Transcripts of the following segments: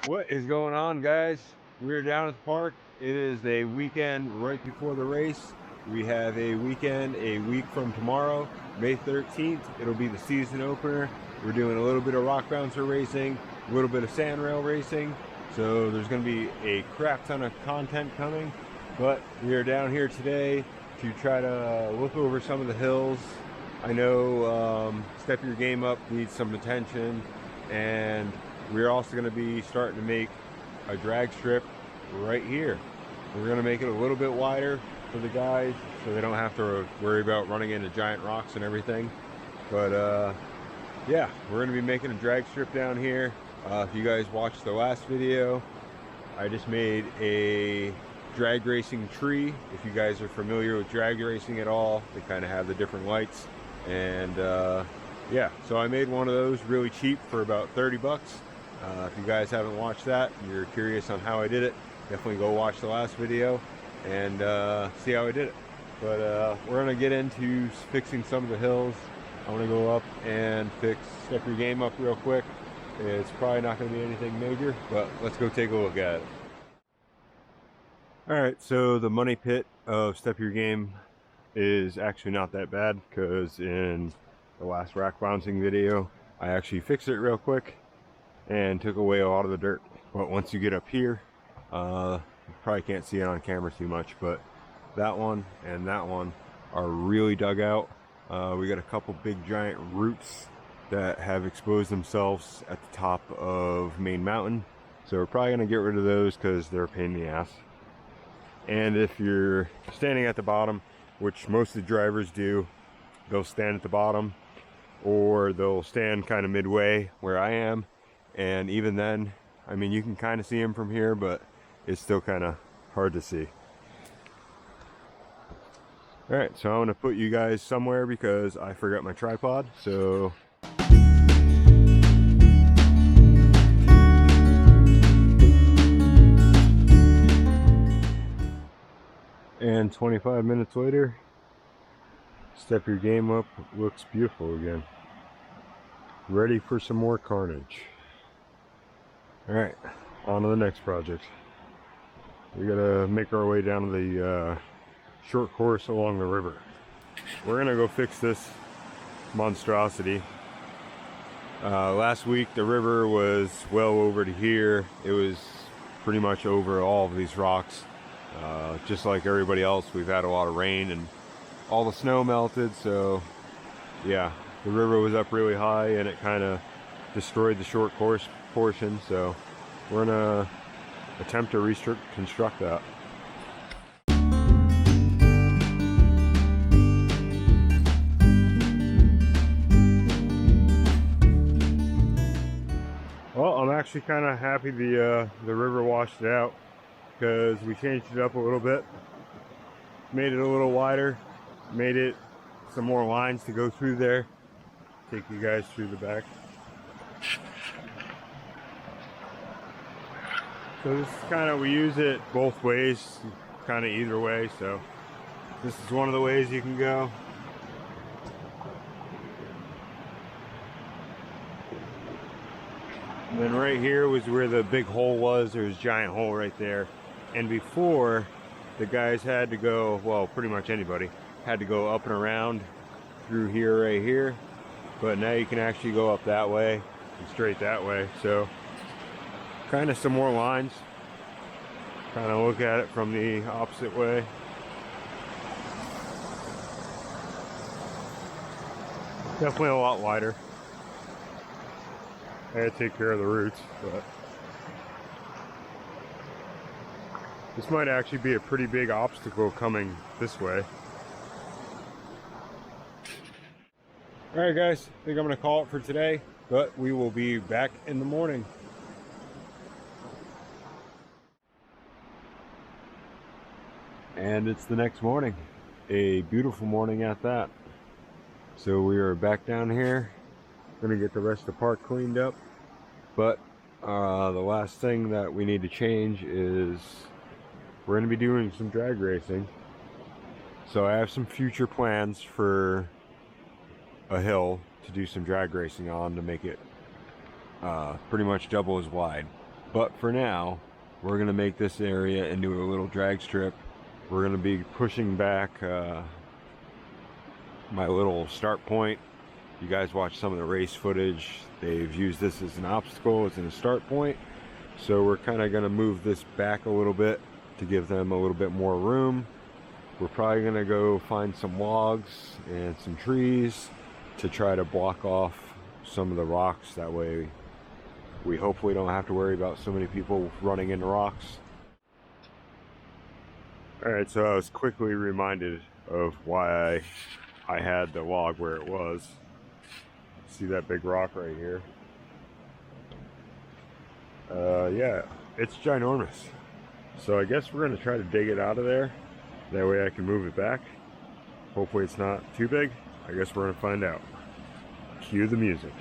What is going on, guys? We're down at the park. It is a weekend right before the race. We have a weekend a week from tomorrow, May 13th. It'll be the season opener. We're doing a little bit of rock bouncer racing, a little bit of sand rail racing. So there's going to be a crap ton of content coming. But we are down here today to try to look over some of the hills. I know Step Your Game Up needs some attention, and we're also going to be starting to make a drag strip right here. We're going to make it a little bit wider for the guys so they don't have to worry about running into giant rocks and everything. But yeah, we're going to be making a drag strip down here. If you guys watched the last video, I just made a drag racing tree. If you guys are familiar with drag racing at all, they kind of have the different lights. And yeah, so I made one of those really cheap for about 30 bucks. If you guys haven't watched that, you're curious on how I did it, definitely go watch the last video and see how I did it. But we're going to get into fixing some of the hills. I want to go up and Step Your Game Up real quick. It's probably not going to be anything major, but let's go take a look at it. Alright, so the money pit of Step Your Game is actually not that bad, because in the last rack bouncing video, I actually fixed it real quick and took away a lot of the dirt. But once you get up here, you probably can't see it on camera too much, but that one and that one are really dug out. We got a couple big giant roots that have exposed themselves at the top of Main Mountain, so we're probably going to get rid of those because they're a pain in the ass. And if you're standing at the bottom, which most of the drivers do, they'll stand at the bottom, or they'll stand kind of midway where I am. And even then, I mean, you can kind of see them from here, but it's still kind of hard to see. All right, so I'm going to put you guys somewhere because I forgot my tripod. So and 25 minutes later, Step Your Game Up looks beautiful again. Ready for some more carnage. Alright, on to the next project. We gotta make our way down to the short course along the river. We're gonna go fix this monstrosity. Last week the river was well over to here. It was pretty much over all of these rocks. Just like everybody else, we've had a lot of rain and all the snow melted, so yeah, the river was up really high and it kind of destroyed the short course portion, so we're gonna attempt to reconstruct that. Well, I'm actually kind of happy the river washed it out, because we changed it up a little bit, made it a little wider, made it some more lines to go through there. Take you guys through the back. So this is kind of, we use it both ways, kind of either way, so this is one of the ways you can go. And then right here was where the big hole was. There was a giant hole right there. And before, the guys had to go, well, pretty much anybody, had to go up and around through here, right here. But now you can actually go up that way and straight that way. So kind of some more lines. Kind of look at it from the opposite way. Definitely a lot wider. I had to take care of the roots, but this might actually be a pretty big obstacle coming this way. Alright guys, I think I'm going to call it for today, but we will be back in the morning. And it's the next morning. A beautiful morning at that. So we are back down here. Gonna get the rest of the park cleaned up. But the last thing that we need to change is we're going to be doing some drag racing. So I have some future plans for a hill to do some drag racing on to make it pretty much double as wide. But for now, we're gonna make this area into a little drag strip. We're gonna be pushing back my little start point. You guys watch some of the race footage. They've used this as an obstacle, as a start point. So we're kind of gonna move this back a little bit to give them a little bit more room. We're probably gonna go find some logs and some trees to try to block off some of the rocks. That way we hopefully don't have to worry about so many people running into rocks. Alright, so I was quickly reminded of why I had the log where it was. See that big rock right here? Yeah, it's ginormous. So I guess we're gonna try to dig it out of there. That way I can move it back. Hopefully it's not too big. I guess we're gonna find out. Cue the music.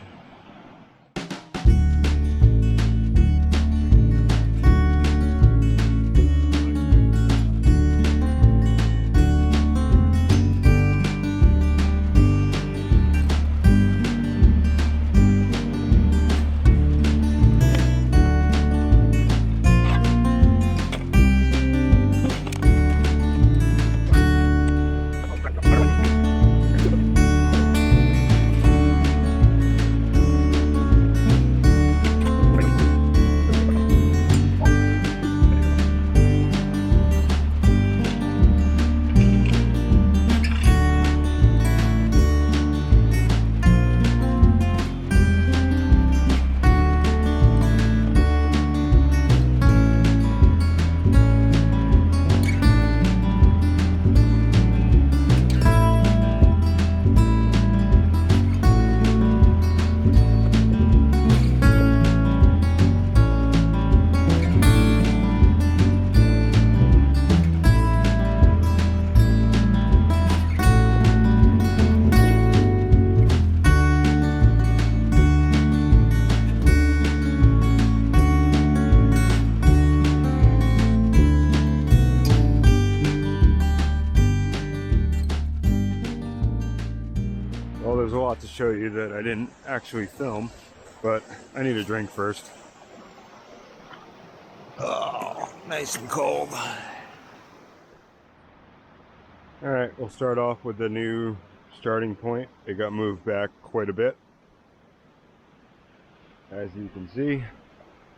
Well, there's a lot to show you that I didn't actually film, but I need a drink first. Oh, nice and cold. Alright, we'll start off with the new starting point. It got moved back quite a bit. As you can see,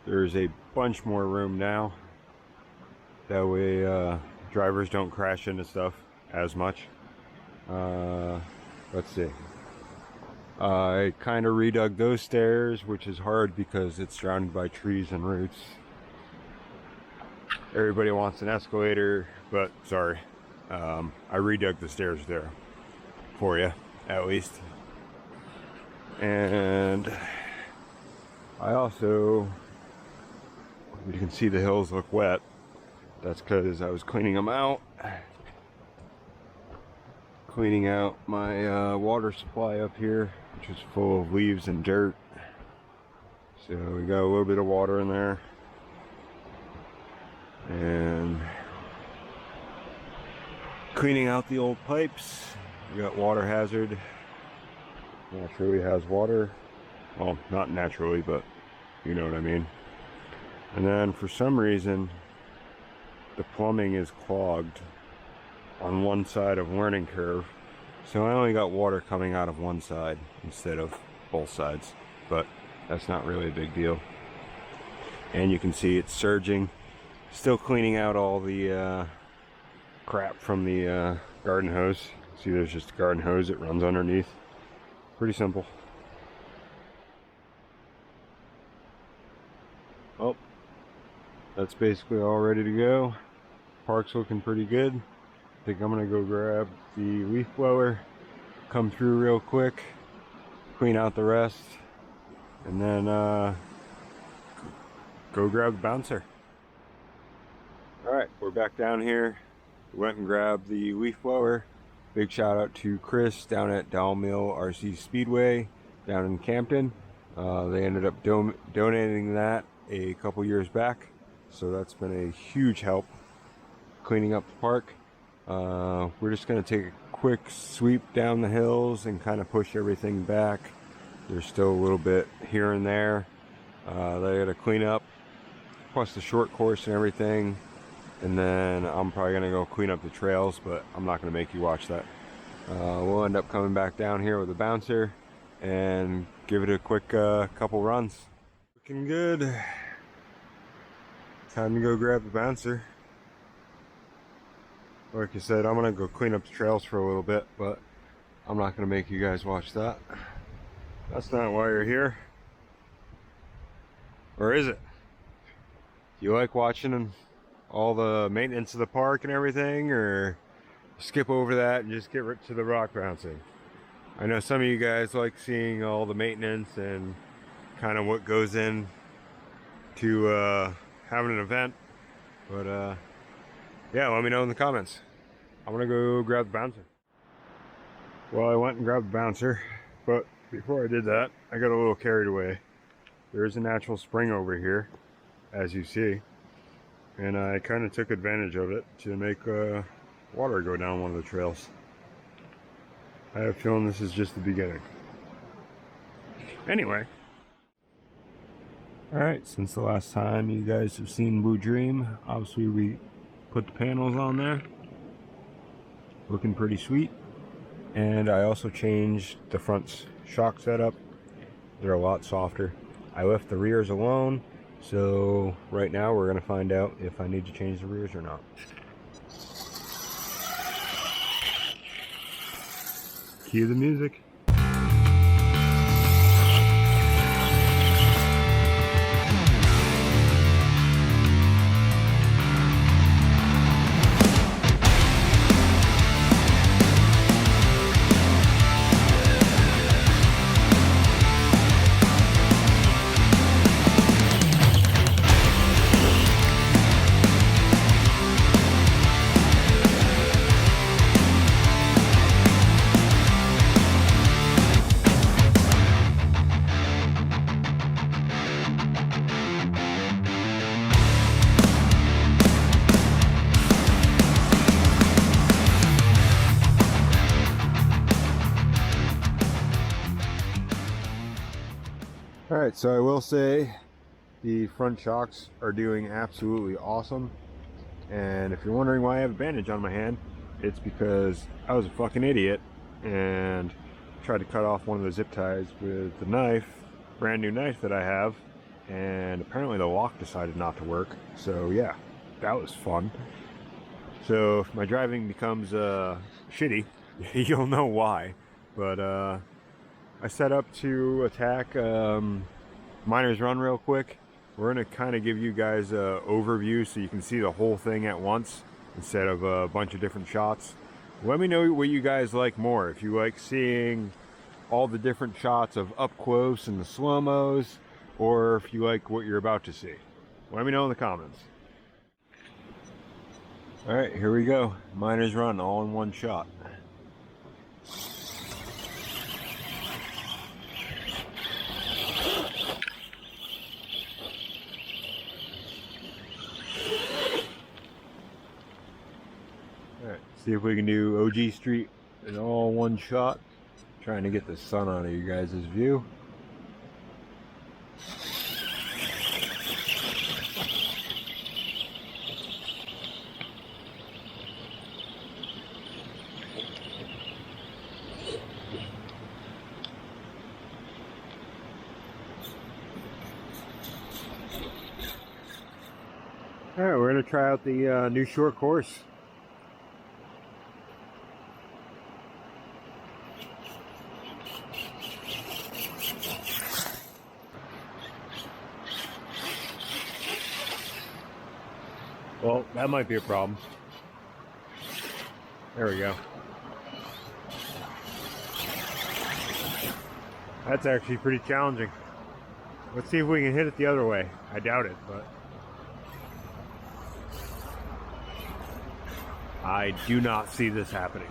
there's a bunch more room now. That way drivers don't crash into stuff as much. Let's see. I kind of redug those stairs, which is hard because it's surrounded by trees and roots. Everybody wants an escalator, but sorry. I redug the stairs there for you, at least. And I also, you can see the hills look wet. That's because I was cleaning them out. Cleaning out my water supply up here, which is full of leaves and dirt. So we got a little bit of water in there. And cleaning out the old pipes. We got water hazard. Naturally has water. Well, not naturally, but you know what I mean. And then for some reason, the plumbing is clogged on one side of learning curve. So I only got water coming out of one side instead of both sides. But that's not really a big deal. And you can see it's surging. Still cleaning out all the crap from the garden hose. See, there's just a garden hose that runs underneath. Pretty simple. Oh, that's basically all ready to go. Park's looking pretty good. I think I'm gonna go grab the leaf blower, come through real quick, clean out the rest, and then go grab the bouncer. Alright, we're back down here. We went and grabbed the leaf blower. Big shout out to Chris down at Dow Mill RC Speedway down in Campton. They ended up donating that a couple years back, so that's been a huge help cleaning up the park. We're just going to take a quick sweep down the hills and kind of push everything back. There's still a little bit here and there that I got to clean up. plus the short course and everything. And then I'm probably gonna go clean up the trails, but I'm not gonna make you watch that. We'll end up coming back down here with a bouncer and give it a quick couple runs. Looking good. Time to go grab the bouncer. Like I said, I'm gonna go clean up the trails for a little bit, but I'm not gonna make you guys watch that. That's not why you're here. Or is it? Do you like watching all the maintenance of the park and everything, or skip over that and just get right to the rock bouncing? I know some of you guys like seeing all the maintenance and kind of what goes in to having an event, but yeah, let me know in the comments. I'm gonna go grab the bouncer. Well, I went and grabbed the bouncer, but before I did that, I got a little carried away. There is a natural spring over here, as you see, and I kind of took advantage of it to make water go down one of the trails. I have a feeling this is just the beginning. Anyway. Alright, since the last time you guys have seen Blue Dream, obviously we put the panels on there. Looking pretty sweet. And I also changed the front shock setup. They're a lot softer. I left the rears alone, so right now we're going to find out if I need to change the rears or not. Cue the music. Alright, so I will say the front shocks are doing absolutely awesome. And if you're wondering why I have a bandage on my hand, it's because I was a fucking idiot and tried to cut off one of the zip ties with the knife, brand new knife that I have, and apparently the lock decided not to work. So yeah, that was fun. So if my driving becomes shitty, you'll know why. But I set up to attack Miner's Run real quick. We're going to kind of give you guys an overview so you can see the whole thing at once instead of a bunch of different shots. Let me know what you guys like more. If you like seeing all the different shots of up close and the slow-mos, or if you like what you're about to see. Let me know in the comments. Alright, here we go. Miner's Run all in one shot. Alright, see if we can do OG Street in all one shot. Trying to get the sun out of you guys' view. Alright, we're going to try out the new short course. Well, that might be a problem. There we go. That's actually pretty challenging. Let's see if we can hit it the other way. I doubt it, but I do not see this happening.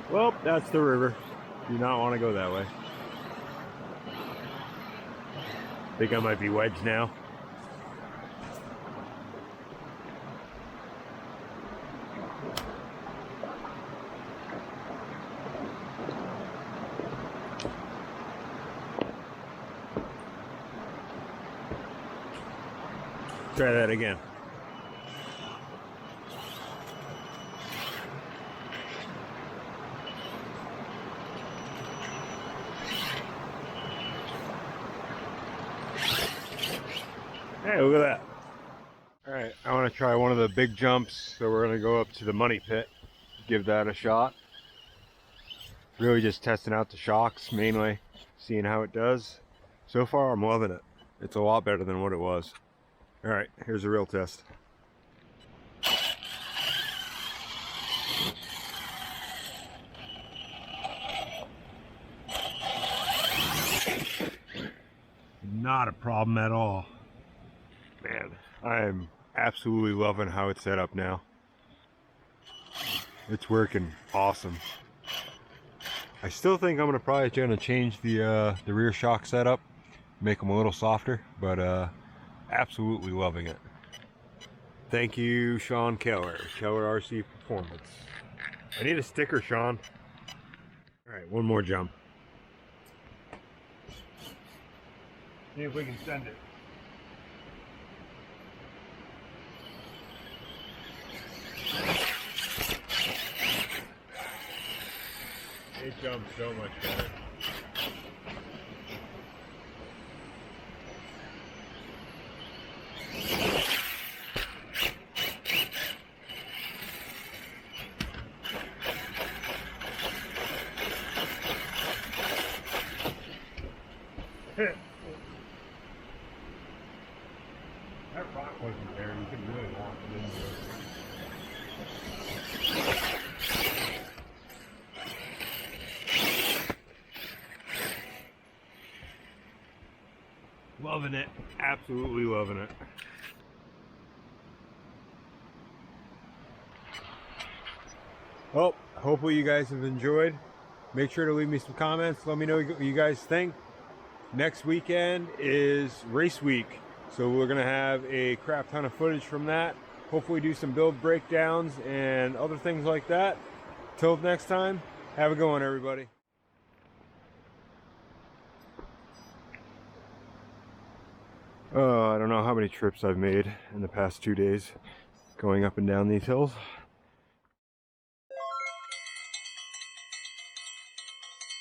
Well, that's the river. Do not want to go that way. Think I might be wedged now. Try that again. Hey, look at that. All right, I want to try one of the big jumps, so we're going to go up to the money pit, give that a shot. Really just testing out the shocks, mainly seeing how it does. So far, I'm loving it. It's a lot better than what it was. All right, here's a real test. Not a problem at all. Man, I am absolutely loving how it's set up now. It's working awesome. I still think I'm probably gonna change the rear shock setup, make them a little softer, but absolutely loving it. Thank you, Sean Keller RC Performance. I need a sticker, Sean. All right, one more jump. See if we can send it. It jumps so much better. That rock wasn't there. You could really walk it into it. Loving it. Absolutely loving it. Well, hopefully you guys have enjoyed. Make sure to leave me some comments. Let me know what you guys think. Next weekend is race week, so we're gonna have a crap ton of footage from that. Hopefully do some build breakdowns and other things like that. Till next time, have a good one, everybody. Oh, I don't know how many trips I've made in the past 2 days going up and down these hills.